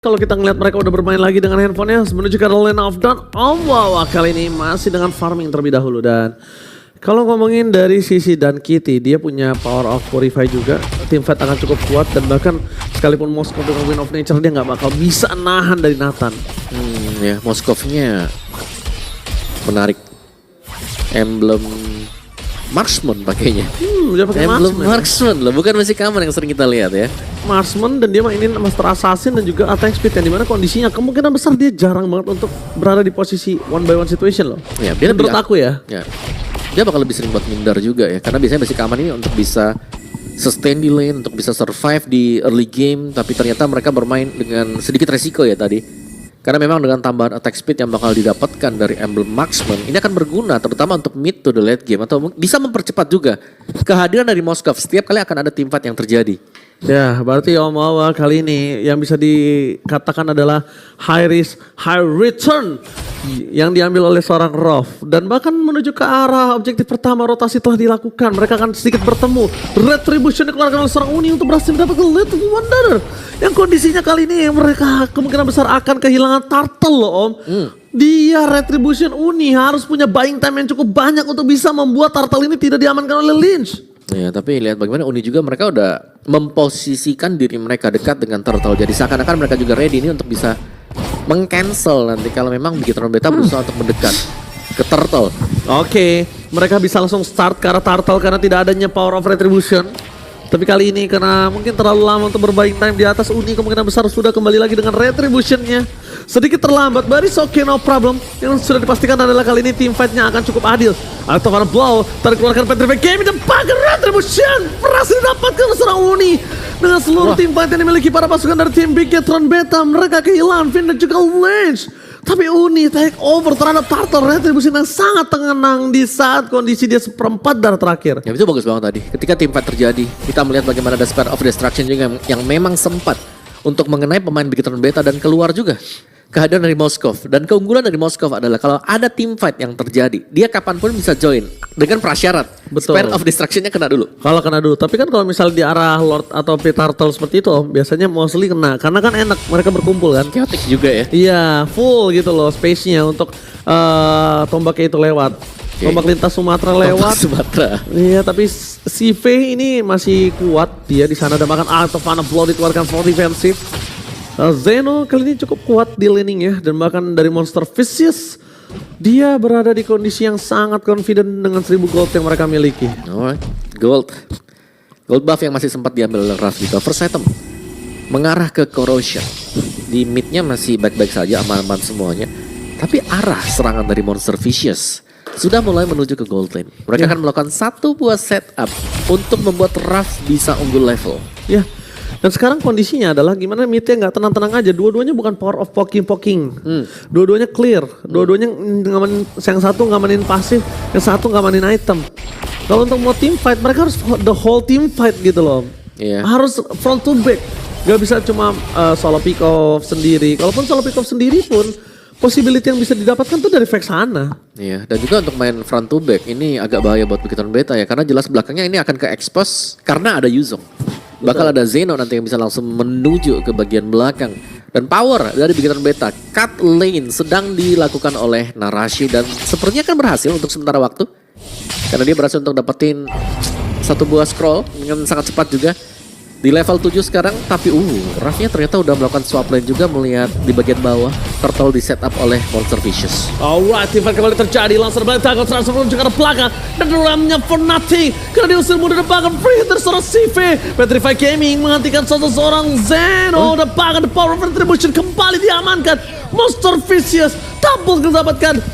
Kalau kita ngeliat mereka udah bermain lagi dengan handphonenya menuju ke lane of dawn. Wow, kali ini masih dengan farming terlebih dahulu. Dan kalau ngomongin dari sisi Dan Kitty, dia punya power of Purify juga. Team fight akan cukup kuat dan bahkan sekalipun Moskov dengan Wind of Nature dia nggak bakal bisa nahan dari Nathan. Ya Moskovnya menarik emblem Marksman pakainya. Dia pakai Emblem Marksman. Marksman loh, bukan masih Kaman yang sering kita lihat ya. Marksman dan dia mainin Master Assassin dan juga attack speed yang dimana kondisinya kemungkinan besar dia jarang banget untuk berada di posisi one by one situation loh. Ya, dia menurut aku ya. Dia bakal lebih sering buat minder juga ya, karena biasanya basic Kaman ini untuk bisa sustain di lane, untuk bisa survive di early game, tapi ternyata mereka bermain dengan sedikit resiko ya tadi. Karena memang dengan tambahan attack speed yang bakal didapatkan dari emblem Marksman, ini akan berguna terutama untuk mid to the late game atau bisa mempercepat juga kehadiran dari Moskov. Setiap kali akan ada teamfight yang terjadi. Ya, berarti Om Awa kali ini yang bisa dikatakan adalah high risk, high return yang diambil oleh seorang Roth. Dan bahkan menuju ke arah objektif pertama rotasi telah dilakukan. Mereka akan sedikit bertemu. Retribution dikeluarkan oleh seorang Uni untuk berhasil mendapatkan Little Wonder. Yang kondisinya kali ini mereka kemungkinan besar akan kehilangan Turtle loh Om. Dia Retribution Uni harus punya buying time yang cukup banyak untuk bisa membuat Turtle ini tidak diamankan oleh Lynch. Ya, tapi lihat bagaimana Uni juga mereka udah memposisikan diri mereka dekat dengan Turtle. Jadi seakan-akan mereka juga ready ini untuk bisa meng-cancel nanti kalau memang begitu beta berusaha untuk mendekat ke Turtle. Oke, mereka bisa langsung start ke arah Turtle karena tidak adanya power of retribution. Tapi kali ini karena mungkin terlalu lama untuk berbaik time di atas, Uni kemungkinan besar sudah kembali lagi dengan retributionnya. Sedikit terlambat, but it's okay, no problem. Yang sudah dipastikan adalah kali ini team fight-nya akan cukup adil. Atau karena blow, terkeluarkan Petrify Game dan pakai retribution. Berhasil didapatkan seorang Uni. Dengan seluruh team fight yang dimiliki para pasukan dari tim Big Tron Beta, mereka kehilangan Finn dan juga Lynch. Tapi Uni take over terhadap Turtle, retribution yang sangat tenang di saat kondisi dia seperempat darah terakhir. Ya itu bagus banget tadi. Ketika team fight terjadi, kita melihat bagaimana ada Spare of Destruction juga yang memang sempat untuk mengenai pemain Big Tron Beta dan keluar juga kehadiran dari Moskov. Dan keunggulan dari Moskov adalah kalau ada team fight yang terjadi, dia kapanpun bisa join dengan prasyarat. Betul. Spare of Destruction-nya kena dulu. Kalau kena dulu, tapi kan kalau misalnya di arah Lord atau Turtle seperti itu Om, biasanya mostly kena. Karena kan enak, mereka berkumpul kan. Chaotic juga ya. Iya, full gitu loh space-nya untuk tombaknya itu lewat. Tombak lintas Sumatera lewat. Sumatera. Iya, tapi si V ini masih kuat. Dia di sana ada makan Art of Blow dikeluarkan for defensive. Zeno kali ini cukup kuat di laning ya. Dan bahkan dari Monster Vicious, dia berada di kondisi yang sangat confident dengan 1000 gold yang mereka miliki. Alright, gold buff yang masih sempat diambil oleh Raf juga. First item mengarah ke Corrosion. Di midnya masih baik-baik saja, aman-aman semuanya. Tapi arah serangan dari Monster Vicious sudah mulai menuju ke gold lane. Mereka akan melakukan satu buah setup untuk membuat Raf bisa unggul level. Ya. Dan sekarang kondisinya adalah gimana midnya nggak tenang-tenang aja. Dua-duanya bukan power of poking. Dua-duanya clear. Dua-duanya ngamanin, yang satu ngamanin pasif, yang satu ngamanin item. Kalau untuk mau team fight, mereka harus the whole team fight gitu loh. Yeah. Harus front to back. Gak bisa cuma solo pick off sendiri. Kalaupun solo pick off sendiri pun, possibility yang bisa didapatkan tuh dari Vexana. Iya, dan juga untuk main front to back ini agak bahaya buat Big Tron Beta ya. Karena jelas belakangnya ini akan ke expose karena ada Yuzong. Bakal ada Zeno nanti yang bisa langsung menuju ke bagian belakang. Dan power dari Big Tron Beta, cut lane sedang dilakukan oleh Narashi. Dan sepertinya akan berhasil untuk sementara waktu. Karena dia berhasil untuk dapetin satu buah scroll dengan sangat cepat juga. Di level 7 sekarang, tapi Rafnya ternyata udah melakukan swap lane juga melihat di bagian bawah. Turtle di setup oleh Monster Vicious. Alright, team fight kembali terjadi. Langsung balik tackle transfer menuju ke arah belakang. Dan ramnya for nothing. Karena diusir mudah depan free hitter seorang CV. Petrify Gaming menghentikan seorang Zeno. Depan the power of retribution kembali diamankan. Monster Vicious double didapatkan.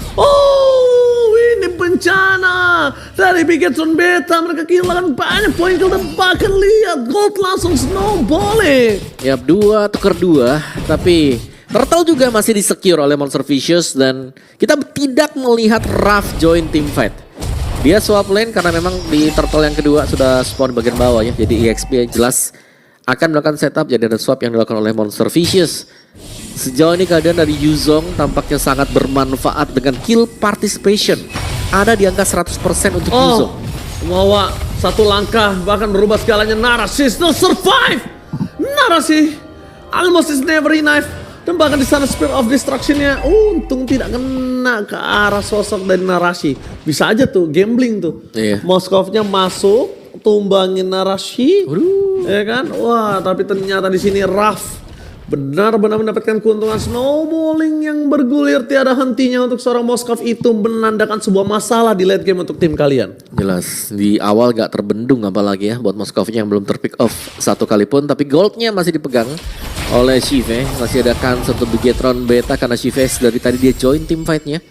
Ini bencana dari Big Tron Beta. Mereka kehilangan banyak poin kill dan bahkan lihat gold langsung snowballing. Yap, 2 tukar 2, tapi Turtle juga masih di-secure oleh Monster Vicious dan kita tidak melihat Raf join team fight. Dia swap lane karena memang di Turtle yang kedua sudah spawn bagian bawah ya. Jadi EXP jelas akan melakukan setup, jadi ada swap yang dilakukan oleh Monster Vicious. Sejauh ini keadaan dari Yuzong tampaknya sangat bermanfaat dengan kill participation. Ada di angka 100% untuk Yuzong. Mawa satu langkah bahkan berubah segalanya. Narasi still survive. Narasi almost is never enough. Dan bahkan di sana Spear of Destruction-nya untung tidak kena ke arah sosok dari Narashi. Bisa aja tuh gambling tuh. Iya. Moskov-nya masuk, tumbangin Narashi. Ya kan? Wah, tapi ternyata di sini Raf benar-benar mendapatkan keuntungan snowballing yang bergulir tiada hentinya untuk seorang Moskov. Itu menandakan sebuah masalah di late game untuk tim kalian. Jelas, di awal gak terbendung apalagi ya buat Moskovnya yang belum terpick off satu kali pun. Tapi goldnya masih dipegang oleh Shive. Masih ada kans untuk Bigetron Beta karena Shive dari tadi dia join team fight-nya.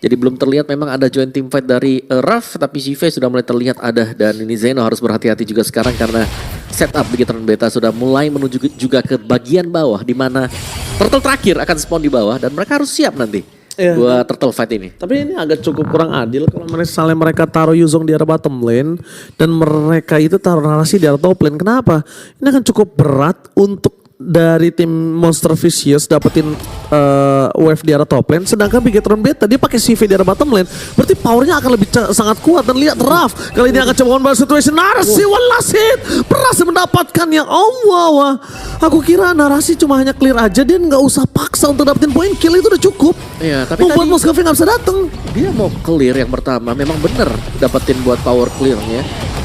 Jadi belum terlihat memang ada join team fight dari Raf, tapi Shive sudah mulai terlihat ada. Dan ini Zeno harus berhati-hati juga sekarang karena setup Bigetron Beta sudah mulai menuju juga ke bagian bawah, di mana turtle terakhir akan spawn di bawah dan mereka harus siap nanti buat turtle fight ini. Tapi ini agak cukup kurang adil kalau misalnya mereka taruh Yuzong di arah bottom lane dan mereka itu taruh Narasi di arah top lane. Kenapa? Ini akan cukup berat untuk dari tim Monster Vicious dapetin wave di arah top lane, sedangkan Bigetron Beta dia pakai CV di arah bottom lane, berarti powernya akan lebih sangat kuat. Dan lihat Raf kali ini akan coba one by situation. Narasi one last hit berhasil mendapatkannya. Wah, aku kira Narasi cuma hanya clear aja, dia nggak usah paksa untuk dapetin point kill, itu udah cukup. Iya, tapi membuat tadi Moskov nggak bisa datang. dia mau clear yang pertama, memang bener dapetin buat power clearnya.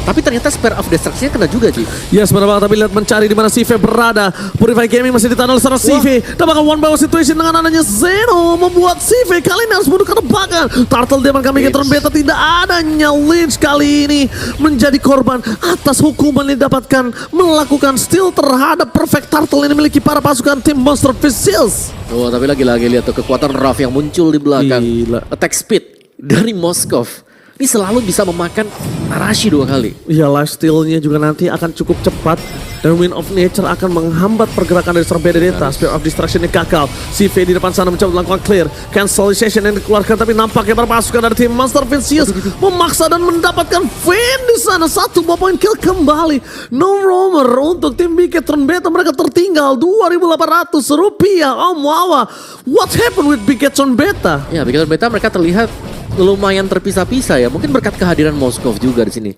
Tapi ternyata Spear of Destruction-nya kena juga, Ji. Yes, benar banget. Tapi lihat mencari di mana CV berada. Purify Gaming masih ditahan oleh seorang CV. Dapatkan one by one situation dengan adanya Zeno. Membuat CV kali ini harus mundur ke depan. Turtle Demon kami Bigetron Beta tidak adanya. Lynch kali ini menjadi korban atas hukuman yang didapatkan melakukan steal terhadap Perfect Turtle yang dimiliki para pasukan tim Monster Vicious. Oh, tapi lagi-lagi lihat tuh kekuatan Raf yang muncul di belakang. Gila. Attack speed dari Moskov. Ini selalu bisa memakan Narashi 2 kali. Ya, life steal-nya juga nanti akan cukup cepat. Dan Wind of Nature akan menghambat pergerakan dari seorang Benedetta. Spear of Destruction-nya gagal. CV di depan sana mencoba melakukan clear. Cancellation yang dikeluarkan, tapi nampaknya para pasukan dari tim Monster Vicious memaksa dan mendapatkan Vayne di sana. 1 buah point kill kembali. No roamer untuk tim Bigetron Beta. Mereka tertinggal 2.800 rupiah. Wow, what happened with Bigetron Beta? Ya, Bigetron Beta mereka terlihat lumayan terpisah-pisah ya. Mungkin berkat kehadiran Moskov juga di sini.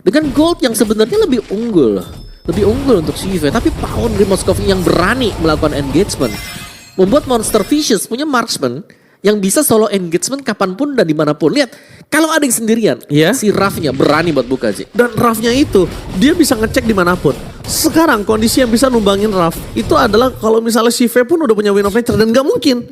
Dengan gold yang sebenarnya lebih unggul untuk CV, tapi power dari Moskov yang berani melakukan engagement membuat Monster Vicious punya marksman yang bisa solo engagement kapanpun dan dimanapun. Lihat, kalau ada yang sendirian, si Rafnya berani buat buka sih. Dan Rafnya itu, dia bisa ngecek dimanapun. Sekarang kondisi yang bisa numbangin Raf itu adalah kalau misalnya CV pun udah punya Wind of Nature, dan gak mungkin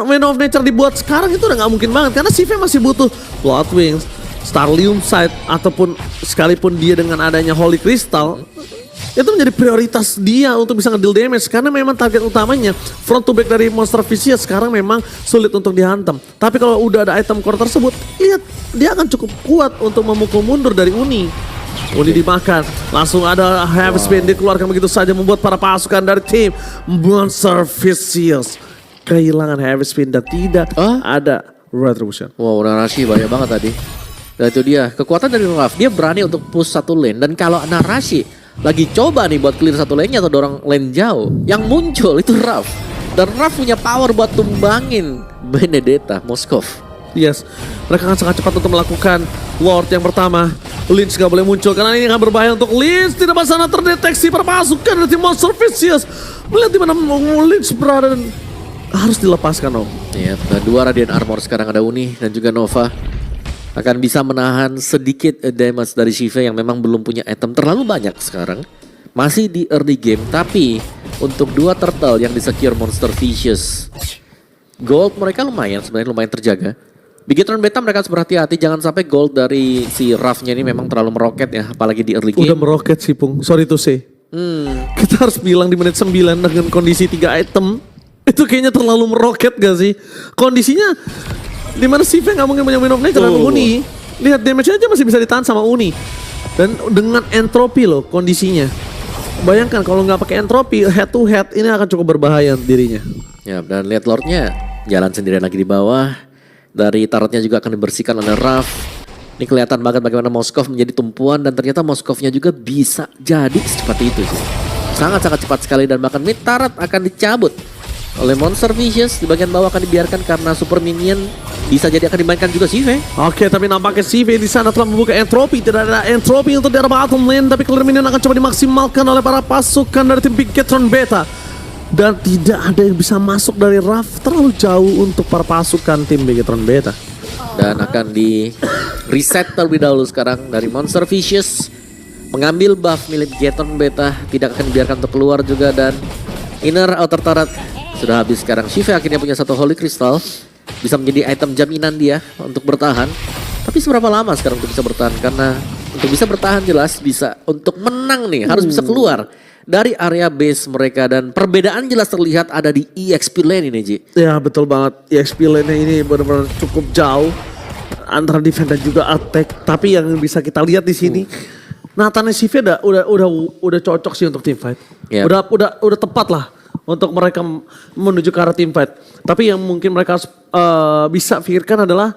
Wind of Nature dibuat sekarang itu udah gak mungkin banget. Karena CV masih butuh Blood Wings, Starlium Sight, ataupun sekalipun dia dengan adanya Holy Crystal, itu menjadi prioritas dia untuk bisa ngedeal damage. Karena memang target utamanya front to back dari Monster Vicious sekarang memang sulit untuk dihantam. Tapi kalau udah ada item core tersebut, lihat dia akan cukup kuat untuk memukul mundur dari Uni. Uni dimakan, langsung ada heavy spin dikeluarkan begitu saja, membuat para pasukan dari tim Monster Vicious kehilangan heavy spin dan tidak ada retribution. Wow, Narashi banyak banget tadi. Dan itu dia, kekuatan dari Raf. Dia berani untuk push satu lane. Dan kalau Narashi lagi coba nih buat clear satu lane-nya atau dorong lane jauh, yang muncul itu Raf. Dan Raf punya power buat tumbangin Benedetta, Moskov. Yes, mereka akan sangat cepat untuk melakukan Lord yang pertama. Lynch gak boleh muncul karena ini akan berbahaya untuk Lynch. Tidak sana terdeteksi perpasukan dari tim Monster Vicious. Melihat di mana Lynch berada dan harus dilepaskan, Om. Iya, dan 2 Radiant Armor sekarang ada Uni dan juga Nova. Akan bisa menahan sedikit damage dari Shiva yang memang belum punya item terlalu banyak sekarang. Masih di early game, tapi untuk 2 turtle yang di-secure Monster Vicious, gold mereka sebenarnya lumayan terjaga. Bigetron Beta mereka harus berhati-hati, jangan sampai gold dari si Rafnya ini memang terlalu meroket ya, apalagi di early game. Udah meroket sih, Pung. Sorry to say. Kita harus bilang di menit 9 dengan kondisi 3 item, itu kayaknya terlalu meroket gak sih? Kondisinya dimana CV nggak mungkin punya Wind of Nature dan Uni. Lihat damage aja masih bisa ditahan sama Uni. Dan dengan entropi loh kondisinya. Bayangkan kalau nggak pakai entropi, head to head ini akan cukup berbahaya dirinya. Ya, dan lihat Lordnya jalan sendirian lagi di bawah. Dari turretnya juga akan dibersihkan oleh Raf. Ini kelihatan banget bagaimana Moskov menjadi tumpuan dan ternyata Moskovnya juga bisa jadi secepat itu sih. Sangat-sangat cepat sekali dan bahkan mid turret akan dicabut oleh Monster Vicious. Di bagian bawah akan dibiarkan karena super minion bisa jadi akan dimainkan juga CV. Oke, tapi nampaknya CV di sana telah membuka entropi. Tidak ada entropi untuk di arah bottom lane, tapi clear minion akan coba dimaksimalkan oleh para pasukan dari tim Bigetron Beta. Dan tidak ada yang bisa masuk dari Raf terlalu jauh untuk para pasukan tim Bigetron Beta. Dan akan di reset terlebih dahulu sekarang dari Monster Vicious. Mengambil buff milik Bigetron Beta, tidak akan dibiarkan untuk keluar juga. Dan inner outer turret sudah habis sekarang. Shiva akhirnya punya satu Holy Crystal, bisa menjadi item jaminan dia untuk bertahan. Tapi seberapa lama sekarang untuk bisa bertahan? Karena untuk bisa bertahan jelas bisa, untuk menang nih harus bisa keluar dari area base mereka. Dan perbedaan jelas terlihat ada di EXP lane ini, Ji. Ya betul banget, EXP lane ini benar-benar cukup jauh antara defense dan juga attack. Tapi yang bisa kita lihat di sini, Nathan Shiva udah cocok sih untuk team fight. Yep. Udah tepat lah untuk mereka menuju ke arah team fight. Tapi yang mungkin mereka harus bisa pikirkan adalah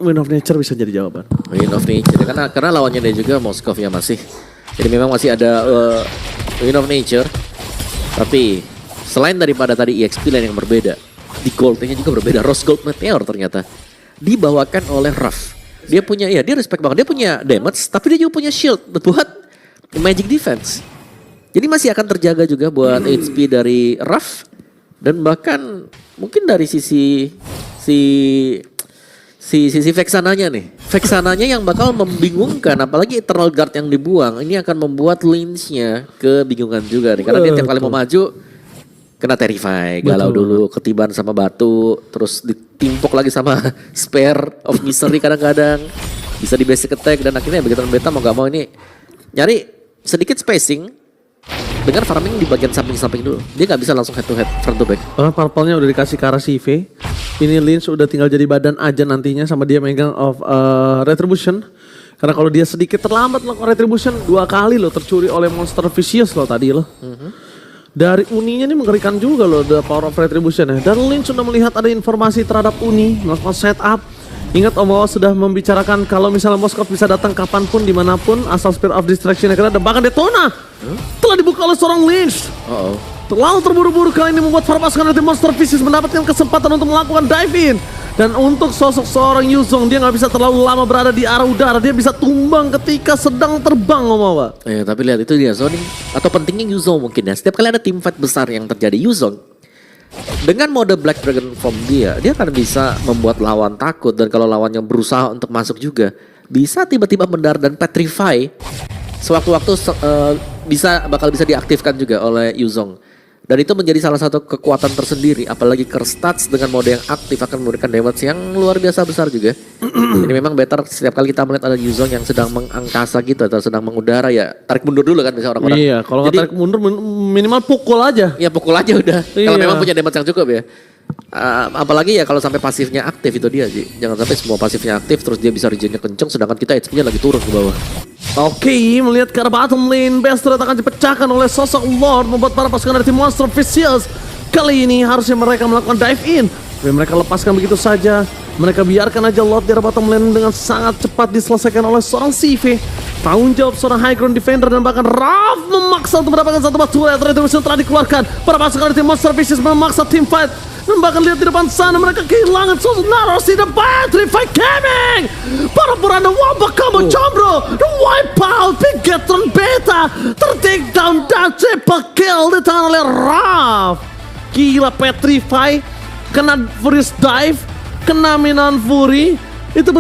Wind of Nature bisa jadi jawaban. Wind of Nature karena lawannya dia juga Moskov ya masih. Jadi memang masih ada Wind of Nature. Tapi selain daripada tadi EXP lane yang berbeda, di goldnya juga berbeda. Rose Gold Meteor ternyata dibawakan oleh Ruff. Dia punya, ya dia respect banget. Dia punya damage, tapi dia juga punya shield buat magic defense. Jadi masih akan terjaga juga buat HP dari Ruff. Dan bahkan mungkin dari sisi Vexananya nih. Vexananya yang bakal membingungkan, apalagi Eternal Guard yang dibuang. Ini akan membuat lanes-nya kebingungan juga nih. Karena dia tiap kali mau maju, kena Terrify, galau dulu, ketiban sama batu, terus ditimpuk lagi sama Spare of Misery kadang-kadang. Bisa di basic attack, dan akhirnya begitu beta mau gak mau ini nyari sedikit spacing. Dengan farming di bagian samping-samping dulu. Dia gak bisa langsung head to head, front to back. Purple-nya udah dikasih ke arah CV. Ini Lynch udah tinggal jadi badan aja nantinya sama dia megang of Retribution. Karena kalau dia sedikit terlambat melakukan Retribution, 2 kali loh tercuri oleh Monster Vicious loh tadi loh. Dari Uninya ini mengerikan juga loh, the power of Retribution ya. Dan Lynch sudah melihat ada informasi terhadap Uni, melakukan setup. Ingat Om Wawa sudah membicarakan kalau misalnya Moskov bisa datang kapanpun, dimanapun, asal Spear of Distraction yang kena, dan bahkan Detona telah dibuka oleh seorang Lynch. Terlalu terburu-buru kali ini membuat para pasukan dari Monster Vicious mendapatkan kesempatan untuk melakukan dive in. Dan untuk sosok seorang Yuzong, dia nggak bisa terlalu lama berada di arah udara, dia bisa tumbang ketika sedang terbang Om Wawa. Tapi lihat itu dia zoning atau pentingnya Yuzong mungkin ya. Setiap kali ada team fight besar yang terjadi, Yuzong dengan mode Black Dragon Form dia akan bisa membuat lawan takut. Dan kalau lawannya berusaha untuk masuk juga, bisa tiba-tiba mendarat dan petrify. Sewaktu-waktu bakal bisa diaktifkan juga oleh Yuzong. Dan itu menjadi salah satu kekuatan tersendiri. Apalagi Curse Stats dengan mode yang aktif akan memberikan damage yang luar biasa besar juga. Jadi memang better setiap kali kita melihat ada Yuzong yang sedang mengangkasa gitu atau sedang mengudara, ya tarik mundur dulu kan bisa orang-orang. Iya, kalau nggak tarik mundur minimal pukul aja. Ya pukul aja udah. Iya. Kalau memang punya damage yang cukup ya. Apalagi ya kalau sampai pasifnya aktif itu dia sih. Jangan sampai semua pasifnya aktif terus dia bisa regennya kenceng sedangkan kita HP-nya lagi turun ke bawah. Oke, melihat ke arah bottom lane, Bestret akan dipecahkan oleh sosok Lord, membuat para pasukan dari tim Monster Vicious kali ini harusnya mereka melakukan dive in. Tapi mereka lepaskan begitu saja. Mereka biarkan aja Lord di arah bottom lane dengan sangat cepat diselesaikan oleh seorang CV. Tanggung jawab seorang high ground defender, dan bahkan Raf memaksa untuk mendapatkan satu batu Retribution telah dikeluarkan. Para pasukan dari tim Monster Vicious memaksa team fight. Dan bahkan lihat di depan sana mereka kehilangan sosok Naros di depan. Trify coming. Para Purana Wabak kamu combro. The wipe out Bigetron Beta. Ter-take down dan triple kill di tangan oleh Raf. Gila, Petrify. Kena Furious Dive. Kena Minan Fury. Itu